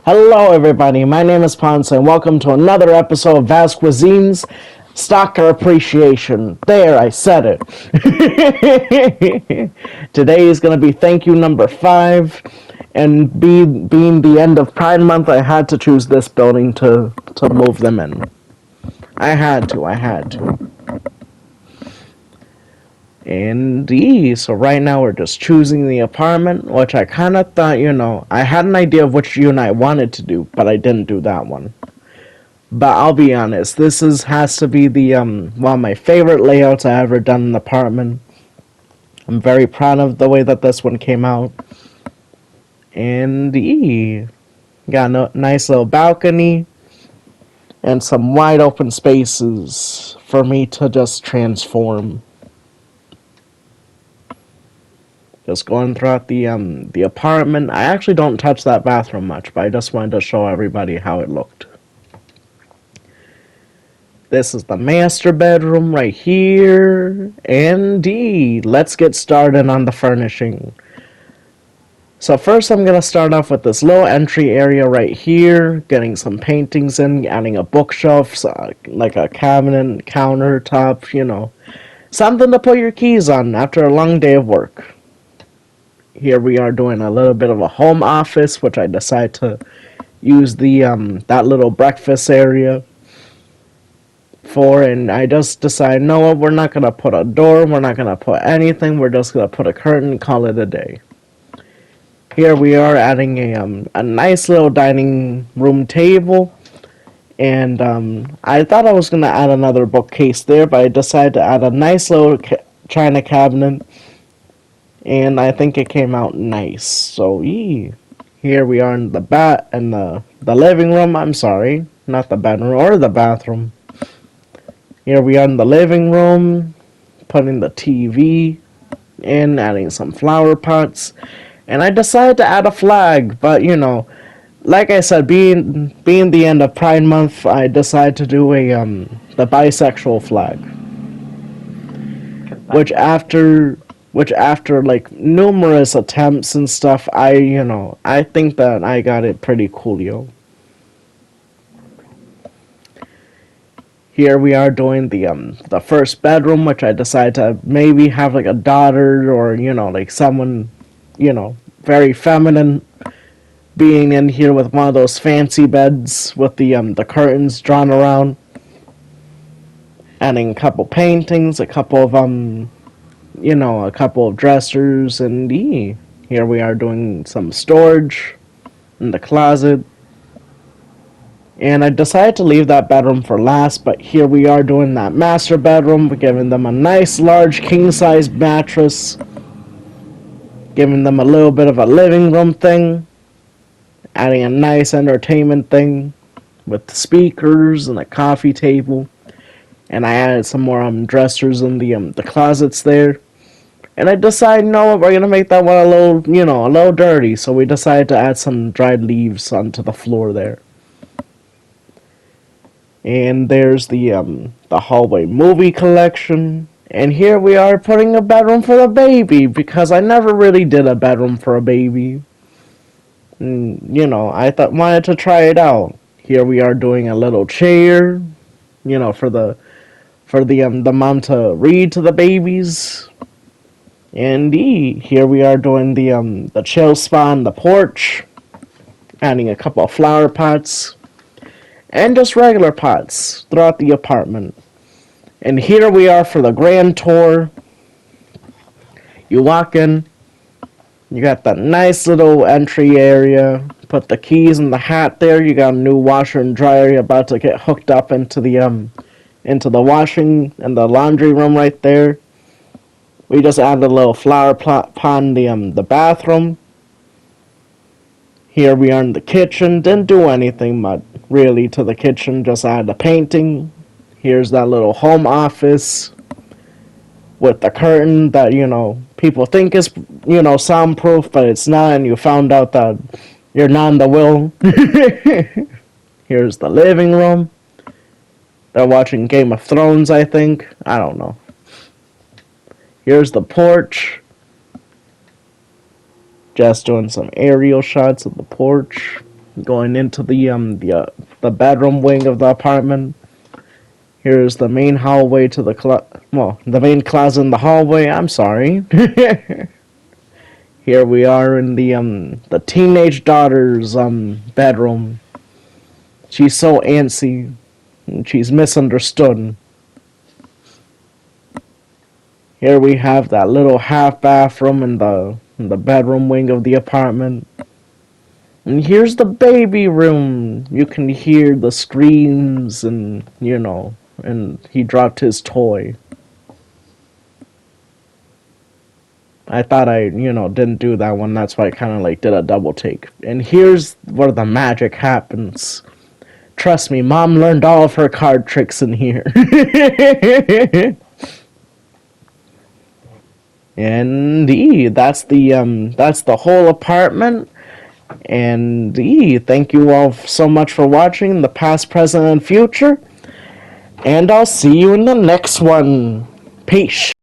Hello, everybody. My name is Ponce, and welcome to another episode of Vast Cuisines Stalker Appreciation. There, I said it. Today is going to be thank you number 5, and being the end of Pride Month, I had to choose this building to move them in. I had to. Indeed. So right now we're just choosing the apartment, which I kind of thought, I had an idea of which unit I wanted to do, but I didn't do that one. But I'll be honest, has to be the one of my favorite layouts I ever done in an apartment. I'm very proud of the way that this one came out. Indeed. Got a nice little balcony and some wide open spaces for me to just transform. Just going throughout the apartment. I actually don't touch that bathroom much, but I just wanted to show everybody how it looked. This is the master bedroom right here. Indeed. Let's get started on the furnishing. So first I'm going to start off with this little entry area right here. Getting some paintings in, adding a bookshelf, like a cabinet, countertop, something to put your keys on after a long day of work. Here we are doing a little bit of a home office, which I decided to use that little breakfast area for, and I just decided, no, we're not going to put a door, we're not going to put anything, we're just going to put a curtain and call it a day. Here we are adding a nice little dining room table, and I thought I was going to add another bookcase there, but I decided to add a nice little china cabinet. And I think it came out nice. So, here we are in the living room. I'm sorry, not the bedroom or the bathroom. Here we are in the living room, putting the TV in, adding some flower pots. And I decided to add a flag, but like I said, being the end of Pride Month, I decided to do the bisexual flag. Which after like numerous attempts and stuff, I think that I got it pretty coolio. Here we are doing the first bedroom, which I decided to maybe have like a daughter or like someone very feminine being in here with one of those fancy beds with the curtains drawn around. Adding a couple paintings, a couple of a couple of dressers, and here we are doing some storage in the closet. And I decided to leave that bedroom for last, but here we are doing that master bedroom, giving them a nice large king-size mattress, giving them a little bit of a living room thing, adding a nice entertainment thing with speakers and a coffee table. And I added some more dressers in the closets there. And I decided, no, we're gonna make that one a little dirty. So we decided to add some dried leaves onto the floor there. And there's the hallway movie collection. And here we are putting a bedroom for the baby, because I never really did a bedroom for a baby. And, I wanted to try it out. Here we are doing a little chair, for the mom to read to the babies. And here we are doing the chill spot on the porch, adding a couple of flower pots, and just regular pots throughout the apartment. And here we are for the grand tour. You walk in, you got that nice little entry area, put the keys in the hat there, you got a new washer and dryer, you're about to get hooked up into the washing and the laundry room right there. We just added a little flower pot in the bathroom. Here we are in the kitchen. Didn't do anything much really to the kitchen, just added a painting. Here's that little home office with the curtain that, people think is, soundproof, but it's not, and you found out that you're not in the will. Here's the living room. They're watching Game of Thrones, I think. I don't know. Here's the porch. Just doing some aerial shots of the porch. going into the bedroom wing of the apartment. Here's the main hallway to the main closet in the hallway. I'm sorry. Here we are in the teenage daughter's bedroom. She's so antsy. And she's misunderstood. Here we have that little half bathroom in the bedroom wing of the apartment. And here's the baby room. You can hear the screams and, and he dropped his toy. I thought I, didn't do that one. That's why I kind of like did a double take. And here's where the magic happens. Trust me, Mom learned all of her card tricks in here. Indeed, that's the whole apartment. And thank you all so much for watching the past, present, and future. And I'll see you in the next one. Peace.